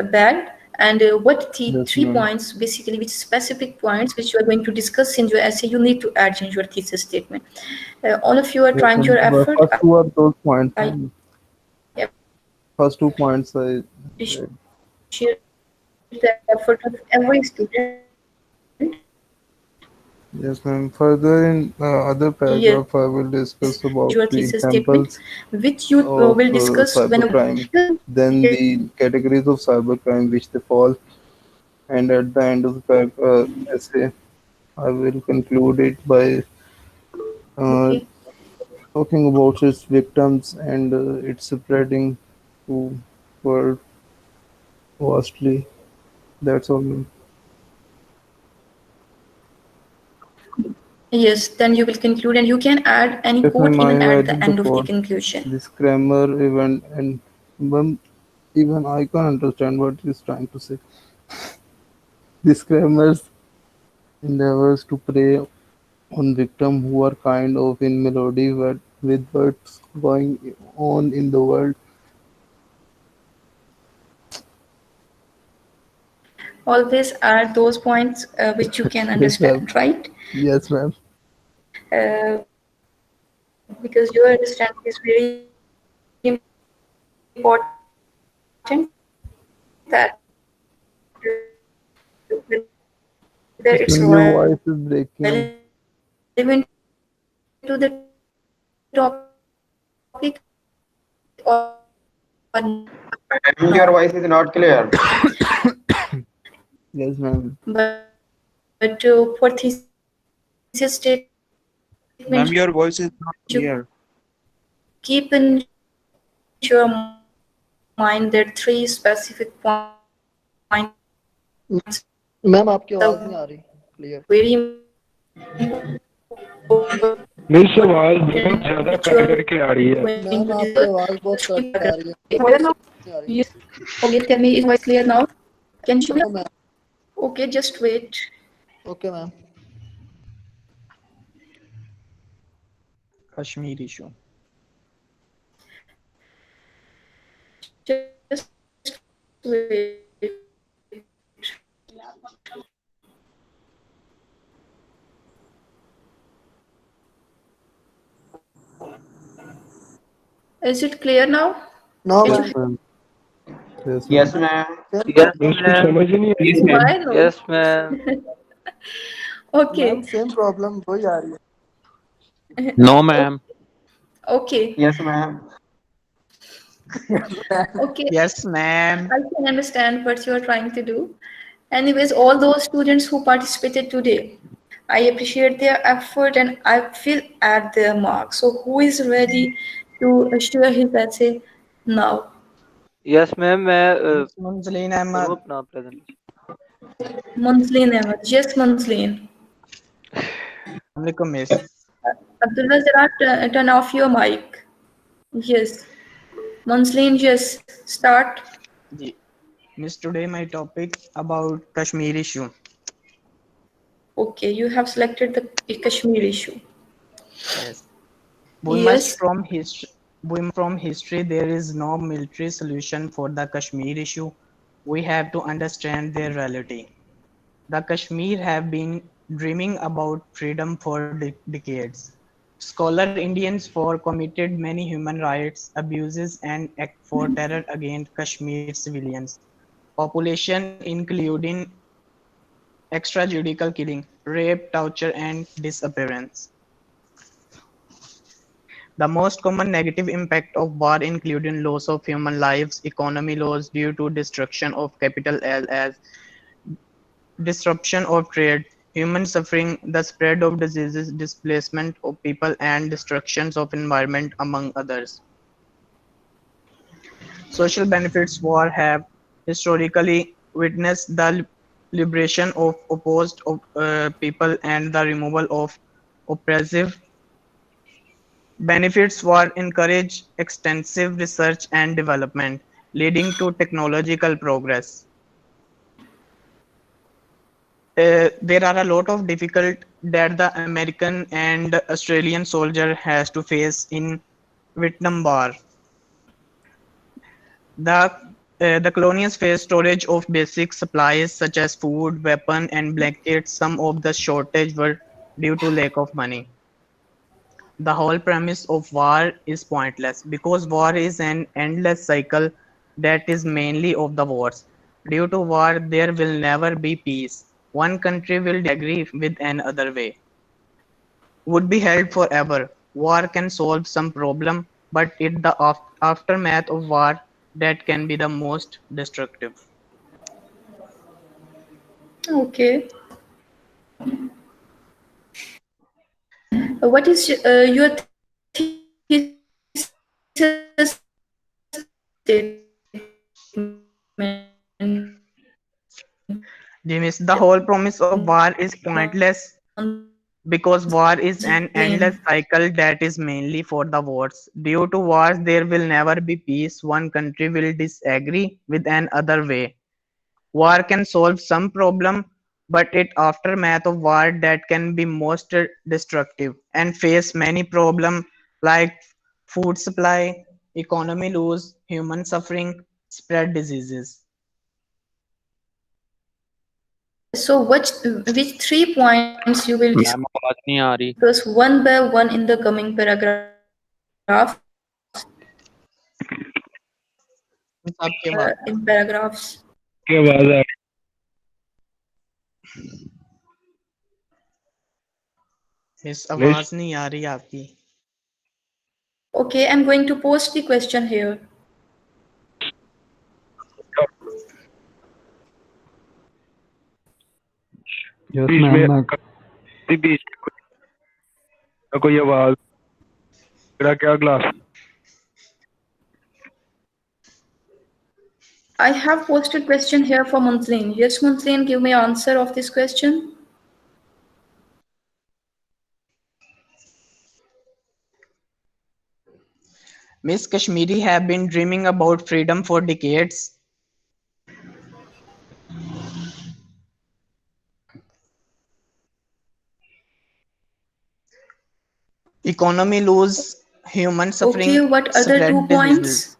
bad. And what three points, yes, basically, which ma'am. specific points which you are going to discuss in your essay, you need to add in your thesis statement. All of you are trying your Yes, effort. ma'am. I The first two appreciate are those every points, student. ma'am. First 2 points, yes, ma'am. Further in other Yes, paragraph, I will and discuss you about will the discuss examples of cybercrime, then the categories of cybercrime which they fall, and at the end of the essay, I will conclude it by uh, okay. talking about its victims and its spreading to world vastly. That's all, ma'am. Yes, then you will conclude, and you can add any Yes, quote ma'am. I even have at the added the end of the quote. conclusion. This grammar event and ma'am, even I can't understand what he's trying to say. This grammar endeavors to prey on victims who are kind of in melody with what's going on in the world. Always add those points which you can Yes, ma'am. understand, right? Yes, ma'am. Because your understanding is very important that whether it's Yes, ma'am. Your voice is breaking. relevant to the topic or not. I think your voice is not clear. Yes, ma'am. But for thesis statement, you can keep in your mind that three Ma'am, your voice is specific not points clear. are ma'am आपकी very आवाज नहीं आ रही important clear miss आवाज बहुत which ज्यादा you are cut going करके to आ रही discuss. है। मैम Just आपकी keep आवाज in बहुत your कट mind आ that रही है नहीं आ रही yes. Okay, tell me, is voice clear now? Can you no hear? Ma'am Okay, just wait. Okay ma'am Kashmir issue. Just wait. Is it clear now? No Can Yes, you ma'am hear? ma'am. Yes, Yes, ma'am. ma'am. Yes, miss को ma'am. समझ ही नहीं आई Yes, है। ma'am. Why no? Yes, ma'am. Ma'am Okay. Same problem वही आ रही है No, ma'am. Okay. Yes, ma'am. Okay. Yes, ma'am. I can understand what you are trying to do. Anyways, all those students who participated today, I appreciate their effort and I feel at their mark. So, who is ready to share his essay now? Yes, ma'am. मैं Miss Munzaleen करूँ Ahmad. अपना presentation. Munsleen Ahmed. Yes, Munsleen. Assalamualaikum, Miss. Abdullah, Zara, turn off your mic. Yes. Munsleen, yes. Start. Ji. Miss, today my topic about Kashmir issue. Okay, you have selected the Kashmir issue. Yes. We must Yes. from history. From history, there is no military solution for the Kashmir issue. We have to understand their reality. The Kashmir have been dreaming about freedom for decades. Scholar Indians for committed many human rights abuses and act for terror against Kashmir civilians. Population including extrajudicial killing, rape, torture and disappearance. The most common negative impact of war including loss of human lives, economy loss due to destruction of capital as disruption of trade, human suffering, the spread of diseases, displacement of people, and destructions of environment, among others. Social benefits war have historically witnessed the liberation of opposed people and the removal of oppressive Benefits war encourage extensive research and development, leading to technological progress. There are a lot of difficult that the American and Australian soldier has to face in Vietnam War. The colonials faced shortage of basic supplies such as food, weapon, and blankets. Some of the shortage were due to lack of money. The whole premise of war is pointless because war is an endless cycle that is mainly of the wars. Due to war, there will never be peace. One country will disagree with another way. Would be held forever. War can solve some problem, but it the aftermath of war that can be the most destructive. Okay. What is your thesis statement James, the whole promise of war is on pointless this because war is plain? an endless cycle that is mainly for the wars. Due to wars, there will never be peace. One country will disagree with another way. War can solve some problem, but it aftermath of war that can be most destructive and face many problem like food supply, economy loss, human suffering, spread diseases. Okay, so which 3 points you will ma'am आवाज नहीं आ रही discuss one by one in the coming paragraphs आपके in बाद paragraphs? की आवाज आ miss रही आवाज नहीं आ रही आपकी Okay, I'm going to post the question here. Yes, बीच में ma'am. बीच में कोई आवाज मेरा क्या class I have posted question here for Munslin. Yes, Munslin, give me answer of this question. Miss Kashmiri have been dreaming about freedom for decades. Economy lose, human Okay, suffering, what other spread 2 points? diseases.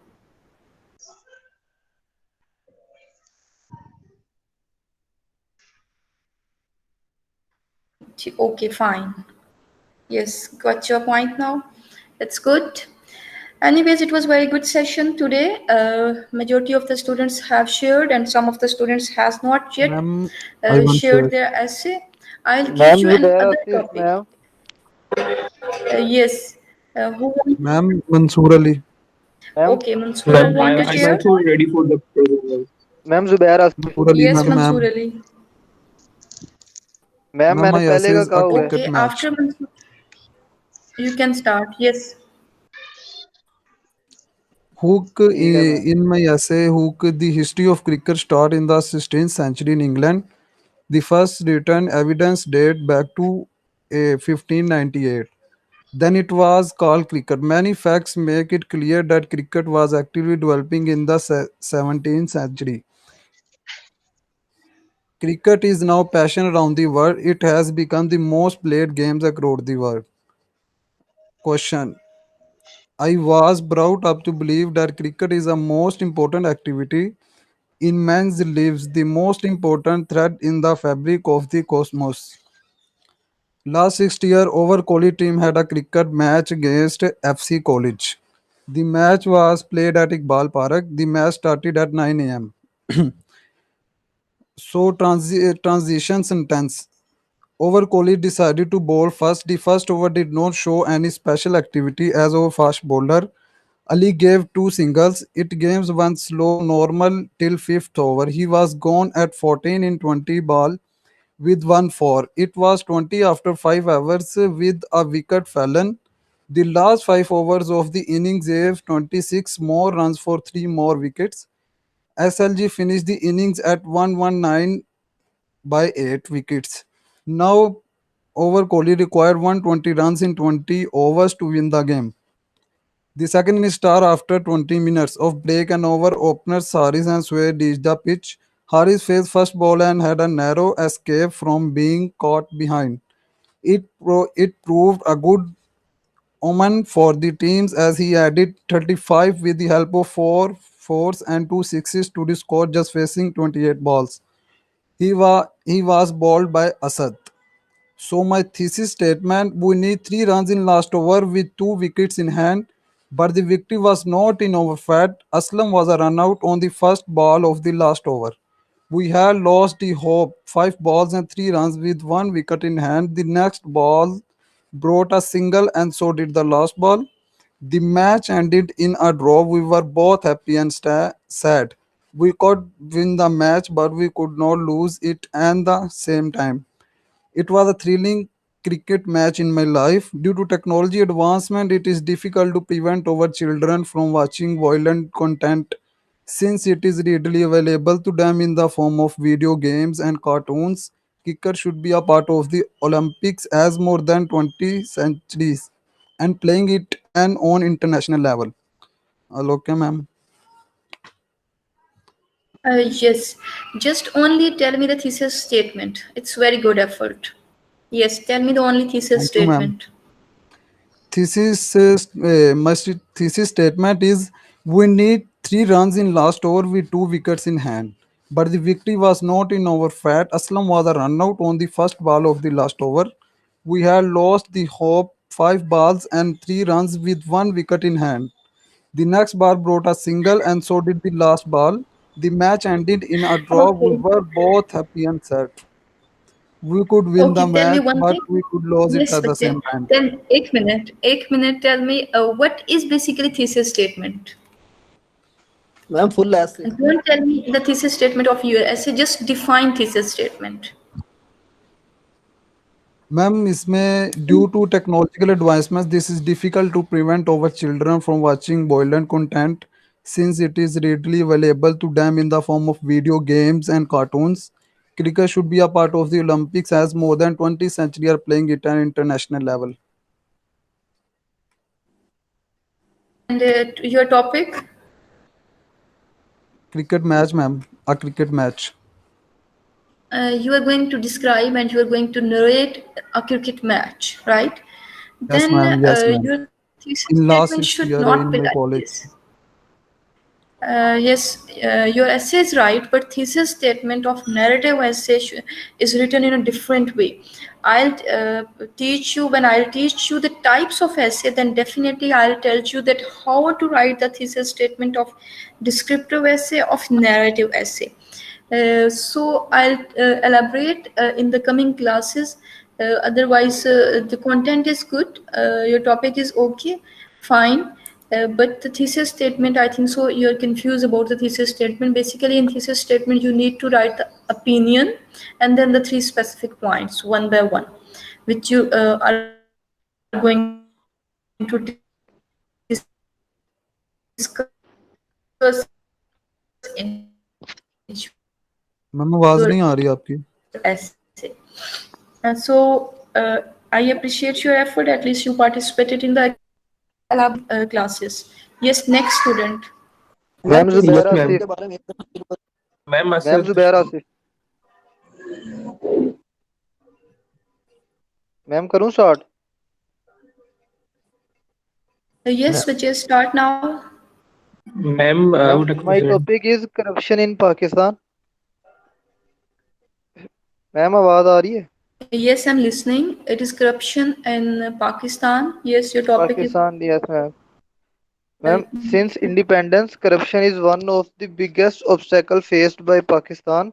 Okay, fine. Yes, got your point now. That's good. Anyways, it was very good session today. Majority of the students have shared, and some of the students has not yet Ma'am, I want shared to. their essay. I'll give Ma'am you Zubair another Asif, topic. ma'am. Yes. Who wants? Ma'am, Mansoor Ali. Ma'am, Okay, Mansoor, I, are I, going to I'm share? also ready for the proposal. ma'am Zubair Asif. Mansoor Ali, Yes, ma'am. Mansoor Ali. Ma'am Ma'am, मैंने my पहले essay का is कहा a हुआ है Okay, cricket match. after Mansoor, you can start. Yes. Hook ठीक है ma'am in my essay, Hook, the history of cricket started in the 16th century in England. The first written evidence date back to 1598. Then it was called cricket. Many facts make it clear that cricket was actively developing in the 17th century. Cricket is now passion around the world. It has become the most played games across the world. Question. I was brought up to believe that cricket is the most important activity in man's lives, the most important thread in the fabric of the cosmos. Last 6 year, our college team had a cricket match against FC College. The match was played at Iqbal Park. The match started at 9 a.m. So transition sentence. Our college decided to bowl first. The first over did not show any special activity as our fast bowler. Ali gave two singles. It games one slow normal till fifth over. He was gone at 14 in 20 ball with 1 4. It was 20 after 5 hours with a wicket fallen. The last 5 overs of the innings gave 26 more runs for 3 more wickets. SLG finished the innings at 119 by 8 wickets. Now over Kohli required 120 runs in 20 overs to win the game. The second inning started after 20 minutes of break and over openers Haris and Sway reached the pitch. Haris faced first ball and had a narrow escape from being caught behind. It proved a good omen for the teams as he added 35 with the help of 4 fours and 2 sixes to the score just facing 28 balls. He was bowled by Asad. So my thesis statement: we need 3 runs in last over with 2 wickets in hand, but the victory was not in our fat. Aslam was a run out on the first ball of the last over. We had lost the hope. 5 balls and 3 runs with 1 wicket in hand. The next ball brought a single, and so did the last ball. The match ended in a draw. We were both happy and sad. We could win the match, but we could not lose it at the same time. It was a thrilling cricket match in my life. Due to technology advancement, it is difficult to prevent our children from watching violent content since it is readily available to them in the form of video games and cartoons. Cricket should be a part of the Olympics as more than 20 centuries and playing it and on international level. Okay, ma'am. Yes, just only tell me the thesis statement. It's very good effort. Yes, tell me the only thesis Thank you, ma'am. statement. My thesis statement is: we need 3 runs in last over with 2 wickets in hand. But the victory was not in our fat. Aslam was a run out on the first ball of the last over. We had lost the hope. 5 balls and 3 runs with 1 wicket in hand. The next ball brought a single, and so did the last ball. The match ended in a draw. We Okay. were both happy and sad. We could win the Okay, tell me match, one but thing. we could lose it Yes, at the बच्चे. same time. Then एक minute. Tell me what is basically thesis statement. Ma'am full ऐसे And don't tell me the thesis statement of your essay. Just define thesis statement. Ma'am इसमें due to technological advancements this is difficult to prevent our children from watching violent content since it is readily available to them in the form of video games and cartoons. Cricket should be a part of the Olympics as more than 20 centuries are playing it at international level. And your topic. Cricket match, ma'am. A cricket match. You are going to describe and you are going to narrate a cricket match, right? Yes, Then ma'am. Yes, ma'am. your thesis In statement last should 6 year not be in my like college. this. Yes, your essay is right, but thesis statement of narrative essay is written in a different way. I'll teach you when I'll teach you the types of essay, then definitely I'll tell you that how to write the thesis statement of descriptive essay, of narrative essay. So I'll elaborate in the coming classes. Otherwise, the content is good. Your topic is okay, fine. But the thesis statement, I think so. You're confused about the thesis statement. Basically, in thesis statement, you need to write the opinion and then the three specific points one by one, which you are going to discuss in your ma'am essay. आवाज नहीं आ रही आपकी. And so I appreciate your effort. At least you participated in the classes. Yes, next student. Ma'am ma'am thesis Zubair Yes, statement ma'am. Asif. के बारे में Ma'am, ma'am assist. Zubair Asif. Ma'am करूं start. Yes, which is start now. Ma'am, I ma'am would like to my say. Topic is corruption in Pakistan. Ma'am आवाज आ रही है. Yes, I'm listening. It is corruption in Pakistan. Yes, your topic is. Pakistan, yes, ma'am. Ma'am, since independence, corruption is one of the biggest obstacles faced by Pakistan.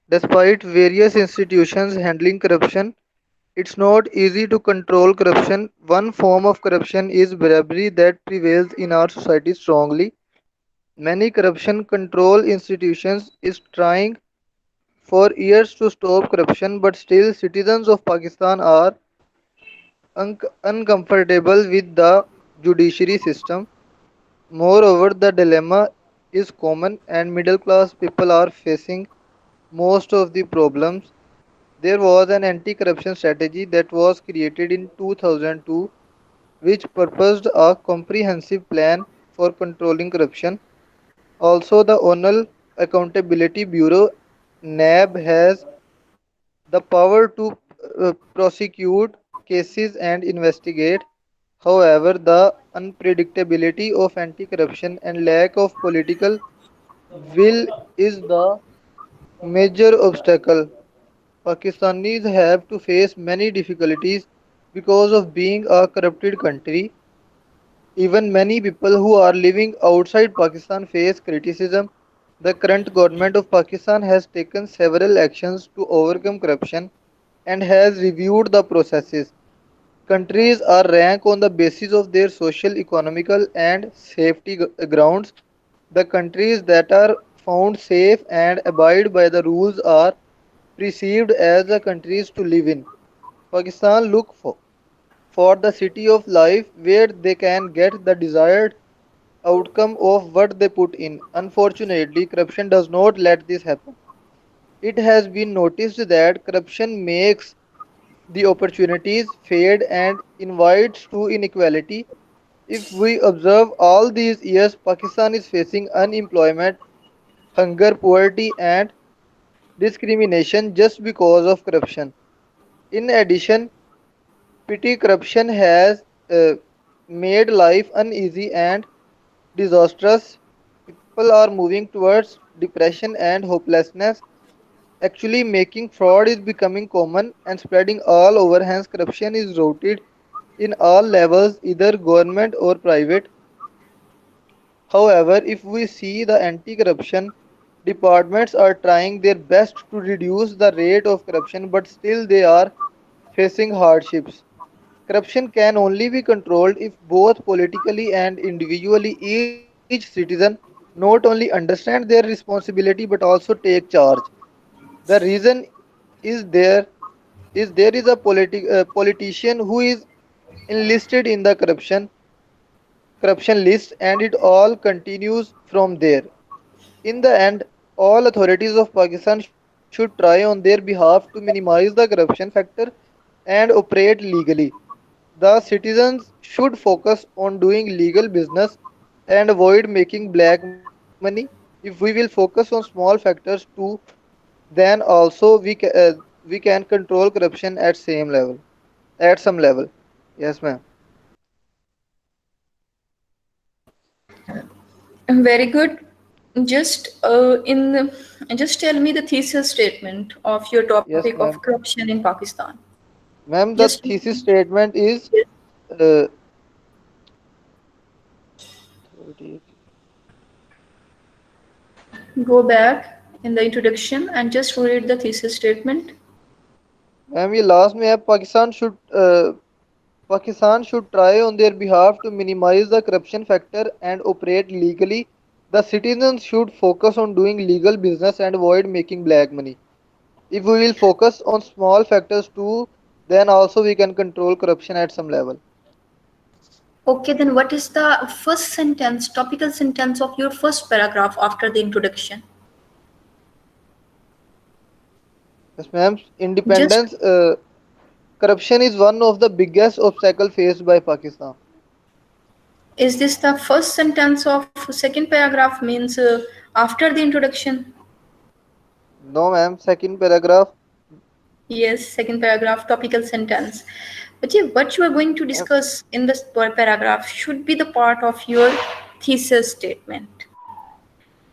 Despite various institutions handling corruption, it's not easy to control corruption. One form of corruption is bribery that prevails in our society strongly. Many corruption control institutions is trying for years to stop corruption, but still citizens of Pakistan are uncomfortable with the judiciary system. Moreover, the dilemma is common and middle class people are facing most of the problems. There was an anti-corruption strategy that was created in 2002 which purposed a comprehensive plan for controlling corruption. Also, the Annual Accountability Bureau (NAB) has the power to prosecute cases and investigate. However, the unpredictability of anti-corruption and lack of political will is the major obstacle. Pakistanis have to face many difficulties because of being a corrupted country. Even many people who are living outside Pakistan face criticism. The current government of Pakistan has taken several actions to overcome corruption and has reviewed the processes. Countries are ranked on the basis of their social, economical, and safety grounds. The countries that are found safe and abide by the rules are perceived as the countries to live in. Pakistan look for the city of life where they can get the desired outcome of what they put in. Unfortunately, corruption does not let this happen. It has been noticed that corruption makes the opportunities fade and invites to inequality. If we observe all these years, Pakistan is facing unemployment, hunger, poverty, and discrimination just because of corruption. In addition, petty corruption has made life uneasy and disastrous. People are moving towards depression and hopelessness. Actually, making fraud is becoming common and spreading all over. Hence, corruption is rooted in all levels, either government or private. However, if we see the anti corruption departments are trying their best to reduce the rate of corruption, but still they are facing hardships. Corruption can only be controlled if both politically and individually each citizen not only understand their responsibility but also take charge. The reason is there is a politician who is enlisted in the corruption list and it all continues from there. In the end, all authorities of Pakistan should try on their behalf to minimize the corruption factor and operate legally. The citizens should focus on doing legal business and avoid making black money. If we will focus on small factors too, then also we can control corruption at same level, at some level. Yes, ma'am. Very good. Just tell me the thesis statement of your topic Yes, of ma'am. corruption in Pakistan. Ma'am, the Just thesis statement is uh, go back in the introduction and just read the thesis statement. ma'am, ये last में है Pakistan should try on their behalf to minimize the corruption factor and operate legally. The citizens should focus on doing legal business and avoid making black money. If we will focus on small factors too, then also we can control corruption at some level. Okay, then what is the first sentence, topical sentence of your first paragraph after the introduction? Yes, ma'am. Just Independence. Corruption is one of the biggest obstacles faced by Pakistan. is this the first sentence of second paragraph means after the introduction? No, ma'am. Second paragraph. Yes, second paragraph, topical sentence. But yeah, what you are going to Ma'am, discuss in this paragraph should be the part of your thesis statement.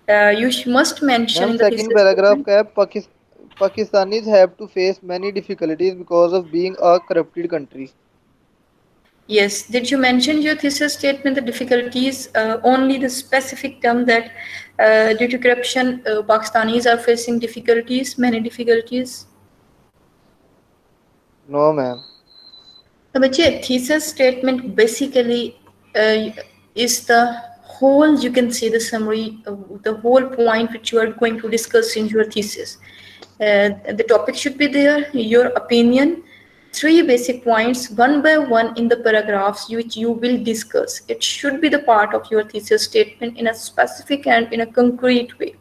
Must mention in ma'am, the second thesis paragraph statement. का है Pakistanis have to face many difficulties because of being a corrupted country. Yes, did you mention your thesis statement the difficulties, only the specific term that due to corruption, Pakistanis are facing difficulties, many difficulties? No, ma'am. But yeah, thesis statement basically uh, is the whole, you can say the summary, the whole point which you are going to discuss in your thesis. The topic should be there, your opinion, three basic points, one by one in the paragraphs which you will discuss. It should be the part of your thesis statement in a specific and in a concrete way.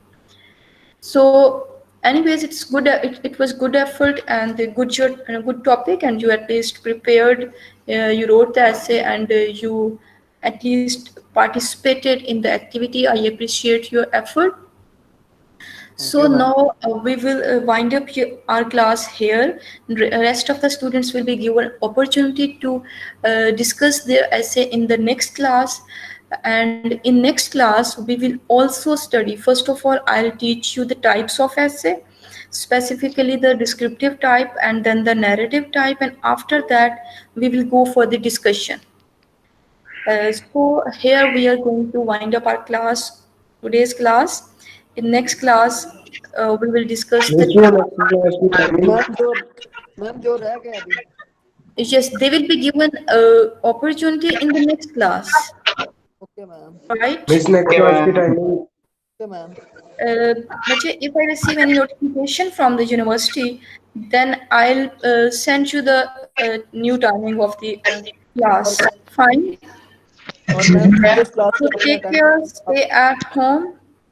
So Anyways, it's good. It was good effort and a good topic, and you at least prepared. You wrote the essay, and you at least participated in the activity. I appreciate your effort. Thank So you, ma'am. now we will wind up our class here. Rest of the students will be given opportunity to discuss their essay in the next class. And in next class, we will also study. First of all, I'll teach you the types of essay, specifically the descriptive type and then the narrative type. And after that, we will go for the discussion. So here we are going to wind up our class, today's class. In next class, we will discuss the Miss, your next class की timing. Ma'am जो ma'am जो रह गए अभी. yes, they will be given opportunity in the next class, Okay, ma'am. right? Miss, next Okay, class की ma'am. timing. Okay, ma'am. Bache, if I receive any notification from the university, then I'll send you the new timing of the class. और Fine. और ma'am previous class So की अपने take attendance care, आप stay at home,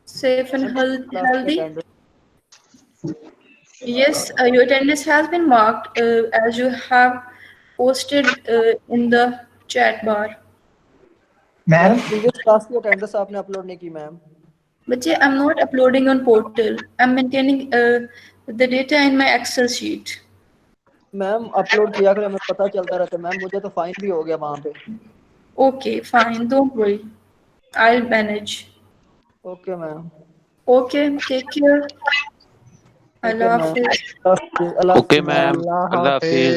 safe and ma'am class की healthy. Attendance. Yes, your attendance has been marked as you have posted in the chat bar. Ma'am Ma'am, previous class की attendance आपने upload नहीं की ma'am. But yeah, I'm not uploading on portal. I'm maintaining the data in my Excel sheet. Ma'am upload किया करें, हमें पता चलता रहता है मैम. मुझे तो फाइन भी हो गया वहाँ पे. Okay, fine. Don't worry. I'll manage. Okay ma'am. Okay, take care. Okay Allah ma'am. Hafiz. अल्लाह हाफिज़ Okay, ma'am. ma'am. Allah Allah Hafiz. Hafiz.